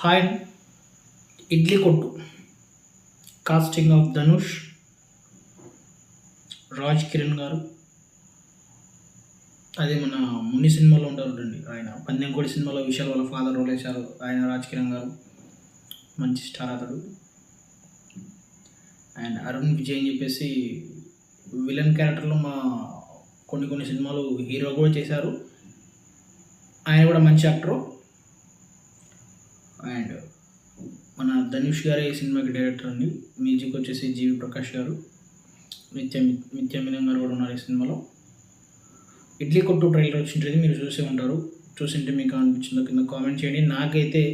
Hi idli కొట్టు casting of Dhanush, Raj Kiran గారు. అదే మన ముని సినిమాలో ఉంటారు చూడండి, ఆయన పందెంకోడి సినిమాలో విశాల్ వాళ్ళ ఫాదర్ రోల్ వేశారు. ఆయన రాజ్ కిరణ్ గారు మంచి స్టార్ అతడు. అండ్ అరుణ్ విజయ్ అని చెప్పేసి విలన్ క్యారెక్టర్లో కొన్ని సినిమాలు హీరో కూడా చేశారు. ఆయన కూడా మంచి యాక్టరు. అండ్ మన ధనుష్ గారే ఈ సినిమాకి డైరెక్టర్ అండి. మ్యూజిక్ వచ్చేసి జీవి ప్రకాష్ గారు, నిత్యమినం గారు కూడా ఉన్నారు ఈ సినిమాలో. ఇడ్లీ కొట్టు ట్రైలర్ వచ్చింటుంది, మీరు చూసే ఉంటారు. చూసింటే మీకు అనిపించిందో కింద కామెంట్ చేయండి. నాకైతే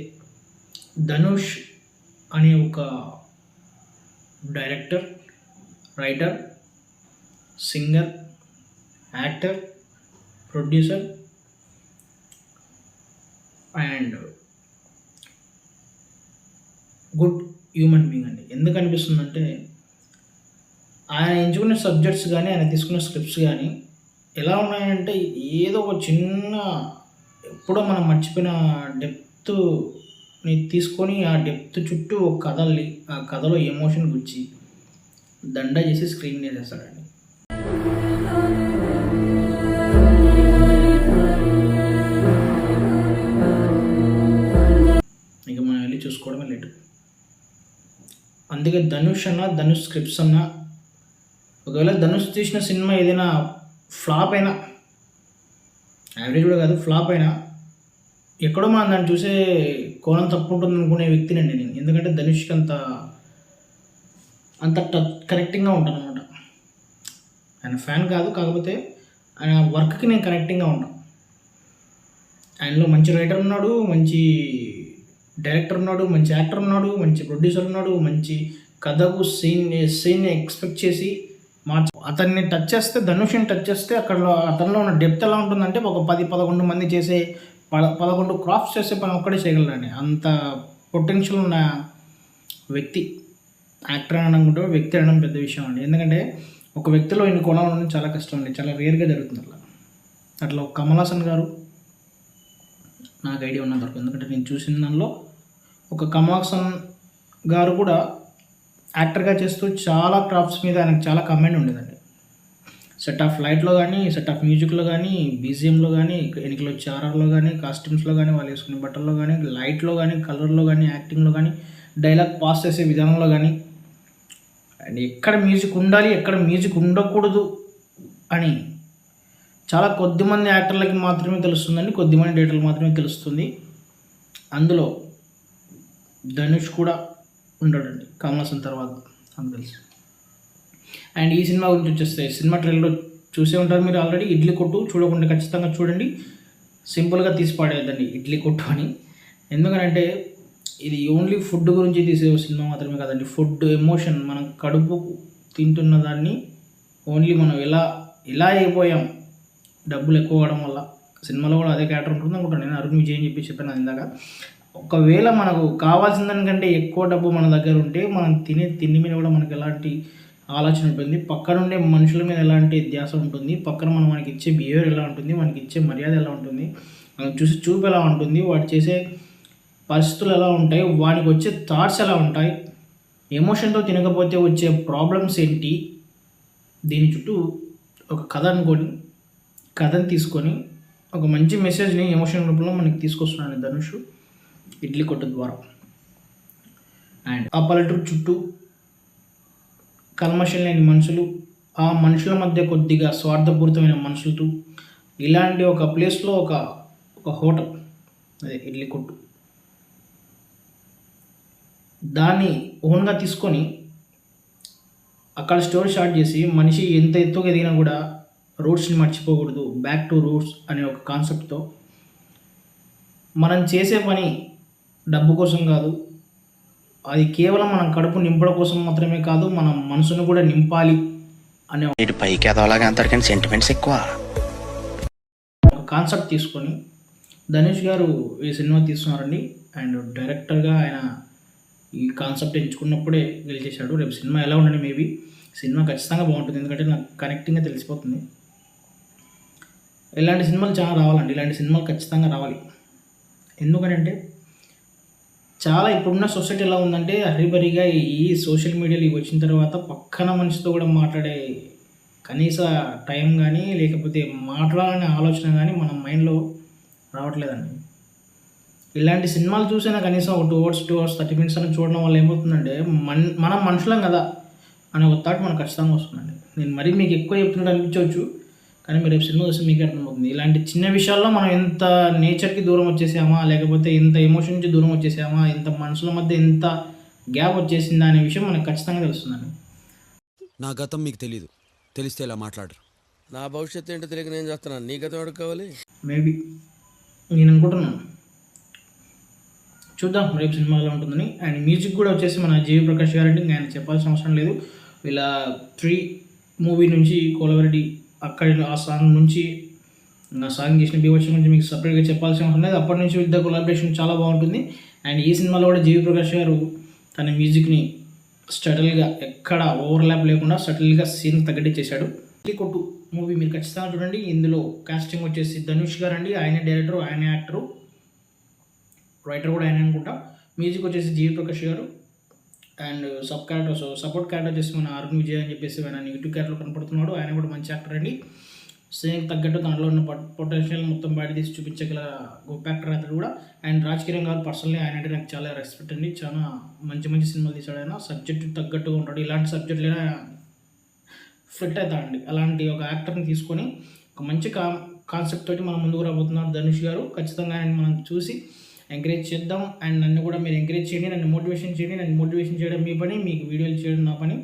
ధనుష్ అనే ఒక director, writer, singer, actor, producer and good human being అండి. ఎందుకు అనిపిస్తుందంటే ఆయన ఎంచుకునే సబ్జెక్ట్స్ కానీ ఆయన తీసుకునే స్క్రిప్ట్స్ కానీ ఎలా ఉన్నాయంటే ఏదో ఒక చిన్న ఎప్పుడో మనం మర్చిపోయిన డెప్త్ని తీసుకొని ఆ డెప్త్ చుట్టూ ఒక కథల్ని ఆ కథలో ఎమోషన్ గుచ్చి దండ చేసి స్క్రీన్ చేసేస్తాడండి. ఇక మనం వెళ్ళి చూసుకోవడమే లేటు. అందుకే ధనుష్ అన్న, ధనుష్ స్క్రిప్ట్స్ అన్న, ఒకవేళ ధనుష్ తీసిన సినిమా ఏదైనా ఫ్లాప్ అయినా, యావరేజ్ కూడా కాదు, ఫ్లాప్ అయినా ఎక్కడో మనం దాన్ని చూసే కోణం తప్పు ఉంటుంది అనుకునే వ్యక్తినండి నేను. ఎందుకంటే ధనుష్కి అంత కనెక్టింగ్గా ఉంటాను అనమాట. ఆయన ఫ్యాన్ కాదు, కాకపోతే ఆయన వర్క్కి నేను కనెక్టింగ్గా ఉంటాను. ఆయనలో మంచి రైటర్ ఉన్నాడు, మంచి డైరెక్టర్ ఉన్నాడు, మంచి యాక్టర్ ఉన్నాడు, మంచి ప్రొడ్యూసర్ ఉన్నాడు, మంచి కథకు సీన్ ఎక్స్పెక్ట్ చేసి అతన్ని టచ్ చేస్తే, ధనుష్ని టచ్ చేస్తే అతనిలో ఉన్న డెప్త్ ఎలా ఉంటుందంటే ఒక 10-11 మంది చేసే 11 క్రాఫ్ట్స్ చేసే పని ఒక్కడే చేయగలరండి. అంత పొటెన్షియల్ ఉన్న వ్యక్తి. యాక్టర్ అనడం కూడా వ్యక్తి అనడం పెద్ద విషయం అండి. ఎందుకంటే ఒక వ్యక్తిలో ఇన్ని కోణాలు ఉండడం చాలా కష్టం అండి, చాలా రేర్గా జరుగుతుంది అట్లా కమల్ హాసన్ గారు నాకు ఐడియా ఉన్నంత వరకు, ఎందుకంటే నేను చూసిన దానిలో ఒక కమల్ హాసన్ గారు కూడా యాక్టర్గా చేస్తూ చాలా క్రాఫ్ట్స్ మీద ఆయనకు చాలా కమెంట్ ఉండేదండి. సెట్ ఆఫ్ లైట్లో కానీ, సెట్ ఆఫ్ మ్యూజిక్లో కానీ, బీజిఎంలో కానీ, ఎన్నికలు వచ్చే ఆర్ఆర్లో కానీ, కాస్ట్యూమ్స్లో కానీ, వాళ్ళు వేసుకునే బట్టల్లో కానీ, లైట్లో కానీ, కలర్లో కానీ, యాక్టింగ్లో కానీ, డైలాగ్ పాస్ చేసే విధానంలో కానీ, అండ్ ఎక్కడ మ్యూజిక్ ఉండాలి, ఎక్కడ మ్యూజిక్ ఉండకూడదు అని చాలా కొద్దిమంది యాక్టర్లకి మాత్రమే తెలుస్తుందండి, కొద్దిమంది డైరెక్టర్లకు మాత్రమే తెలుస్తుంది. అందులో ధనుష్ కూడా ఉంటాడండి కమల్ హాసన్ తర్వాత నాకు తెలుసు. అండ్ ఈ సినిమా గురించి వచ్చేస్తే, సినిమా ట్రైలర్ చూసే ఉంటారు మీరు ఆల్రెడీ. ఇడ్లీ కొట్టు చూడకుండా ఖచ్చితంగా చూడండి. సింపుల్గా తీసి పాడేద్దండి ఇడ్లీ కొట్టు అని. ఎందుకంటే ఇది ఓన్లీ ఫుడ్ గురించి తీసే సినిమా మాత్రమే కాదండి. ఫుడ్ ఎమోషన్, మనం కడుపు తింటున్న దాన్ని ఓన్లీ మనం ఎలా అయిపోయాం డబ్బులు ఎక్కువ అవ్వడం వల్ల. సినిమాలో కూడా అదే క్యారెక్టర్ ఉంటుంది అనుకుంటాను నేను. అరుణ్ విజయ్ అని చెప్పాను ఇందాక. ఒకవేళ మనకు కావాల్సిన దానికంటే ఎక్కువ డబ్బు మన దగ్గర ఉంటే మనం తినే తిండి మీద కూడా మనకు ఎలాంటి ఆలోచన ఉంటుంది, పక్కన ఉండే మనుషుల మీద ఎలాంటి ధ్యాస ఉంటుంది, పక్కన మనకి ఇచ్చే బిహేవియర్ ఎలా ఉంటుంది, మనకి ఇచ్చే మర్యాద ఎలా ఉంటుంది, మనం చూసే చూపు ఎలా ఉంటుంది, వాడు చేసే పరిస్థితులు ఎలా ఉంటాయి, వానికి వచ్చే థాట్స్ ఎలా ఉంటాయి, ఎమోషన్తో తినకపోతే వచ్చే ప్రాబ్లమ్స్ ఏంటి, దీని చుట్టూ ఒక కథ అనుకొని కథను తీసుకొని ఒక మంచి మెసేజ్ని ఎమోషన్ రూపంలో మనకి తీసుకొస్తున్నాను ధనుష్ ఇడ్లీ కొట్టు ద్వారా. అండ్ ఆ పల్లెటూరు చుట్టూ కల్మషం లేని మనుషులు, ఆ మనుషుల మధ్య కొద్దిగా స్వార్థపూరితమైన మనుషులతో ఇలాంటి ఒక ప్లేస్లో ఒక హోటల్, అదే ఇడ్లీ కొట్టు, దాన్ని ఓన్గా తీసుకొని అక్కడ స్టోరీ స్టార్ట్ చేసి మనిషి ఎంత ఎత్తుగా ఎదిగినా కూడా రూట్స్ని మర్చిపోకూడదు, బ్యాక్ టు రూట్స్ అనే ఒక కాన్సెప్ట్తో మనం చేసే పని డబ్బు కోసం కాదు, అది కేవలం మనం కడుపు నింపడం కోసం మాత్రమే కాదు, మన మనసును కూడా నింపాలి అనే ఒక సెంటిమెంట్స్ ఎక్కువ ఒక కాన్సెప్ట్ తీసుకొని ధనుష్ గారు ఈ సినిమా తీస్తున్నారండి. అండ్ డైరెక్టర్గా ఆయన ఈ కాన్సెప్ట్ ఎంచుకున్నప్పుడే గెలిచేశాడు. రేపు సినిమా ఎలా ఉండండి, మేబీ సినిమా ఖచ్చితంగా బాగుంటుంది, ఎందుకంటే నాకు కనెక్టింగ్గా తెలిసిపోతుంది. ఇలాంటి సినిమాలు చాలా రావాలండి, ఇలాంటి సినిమాలు ఖచ్చితంగా రావాలి. ఎందుకంటే చాలా ఇప్పుడున్న సొసైటీ ఎలా ఉందంటే హరిబరిగా ఈ సోషల్ మీడియాలో ఇవి వచ్చిన తర్వాత పక్కన మనిషితో కూడా మాట్లాడే కనీస టైం కానీ లేకపోతే మాట్లాడాలనే ఆలోచన కానీ మన మైండ్లో రావట్లేదండి. ఇలాంటి సినిమాలు చూసినా కనీసం ఒక 2 అవర్స్ 2 అవర్స్ 30 మినిట్స్ అని చూడడం వల్ల ఏమవుతుందంటే మనం మనుషులం కదా అనే ఒక థాట్ మనకు ఖచ్చితంగా వస్తుందండి. నేను మరీ మీకు ఎక్కువ చెప్తున్నట్టు అనిపించవచ్చు, కానీ మీరు రేపు సినిమా చూస్తే మీకే అర్థమవుతుంది. ఇలాంటి చిన్న విషయాల్లో మనం ఎంత నేచర్కి దూరం వచ్చేసామా, లేకపోతే ఎంత ఎమోషన్ నుంచి దూరం వచ్చేసామా, ఇంత మనుషుల మధ్య ఎంత గ్యాప్ వచ్చేసిందా అనే విషయం మనకు ఖచ్చితంగా తెలుస్తుందండి. నా గతం మీకు తెలీదు, తెలిస్తే ఇలా మాట్లాడరు. నా భవిష్యత్తు ఏంటో తెలియక నేను చేస్తున్నాను, నీ గతం ఎవరికి కావాలి? మేబీ నేను అనుకుంటున్నాను, చూద్దాం రేపు సినిమా ఎలా ఉంటుందని. అండ్ మ్యూజిక్ కూడా వచ్చేసి మన జీవి ప్రకాష్ గారంటే ఆయన చెప్పాల్సిన అవసరం లేదు. వీళ్ళ 3 మూవీ నుంచి కోలవరెడ్డి అక్కడ ఆ సాంగ్ నుంచి నా సాంగ్ చేసిన బీవచ్చం గురించి మీకు సపరేట్గా చెప్పాల్సిన అవసరం లేదు. అప్పటి నుంచి విత్ ద కొలాబరేషన్ చాలా బాగుంటుంది. అండ్ ఈ సినిమాలో కూడా జీవి ప్రకాష్ గారు తన మ్యూజిక్ని స్టటిల్గా ఎక్కడ ఓవర్లాప్ లేకుండా స్టటిల్గా సీన్ తగ్గట్టు చేశాడు. కొట్టు మూవీ మీరు ఖచ్చితంగా చూడండి. ఇందులో కాస్టింగ్ వచ్చేసి ధనుష్ గారు అండి, ఆయనే డైరెక్టర్, ఆయనే యాక్టరు, రైటర్ కూడా ఆయన అనుకుంటా. మ్యూజిక్ వచ్చేసి జీవి ప్రకాష్ గారు. అండ్ సపోర్ట్ క్యారెక్టర్ వచ్చేసి మన అరుణ్ విజయ్ అని చెప్పేసి ఆయన నెగిటివ్ క్యారెక్టర్ కనపడుతున్నాడు. ఆయన కూడా మంచి యాక్టర్ అండి. సేమ్ తగ్గట్టు దాంట్లో ఉన్న పొటెన్షియల్ మొత్తం బయట తీసి చూపించగల గొప్ప యాక్టర్ అతడు కూడా. అండ్ రాజ్ కిరణ్ గారు పర్సనలీ ఆయన అంటే నాకు చాలా రెస్పెక్ట్ అండి. చాలా మంచి మంచి సినిమాలు తీసాడు ఆయన. సబ్జెక్ట్ తగ్గట్టుగా ఉంటాడు. ఇలాంటి సబ్జెక్టులైనా ఫిట్ అవుతాడండి. అలాంటి ఒక యాక్టర్ని తీసుకొని ఒక మంచి కాన్సెప్ట్ తోటి మనం ముందుకు రాబోతున్నారు ధనుష్ గారు. ఖచ్చితంగా ఆయన మనం చూసి ఎంకరేజ్ చేద్దాం. అండ్ నన్ను కూడా మీరు ఎంకరేజ్ చేయండి, నన్ను మోటివేషన్ చేయండి. నన్ను మోటివేషన్ చేయడం మీ పని, మీకు వీడియోలు చేయడం నా పని.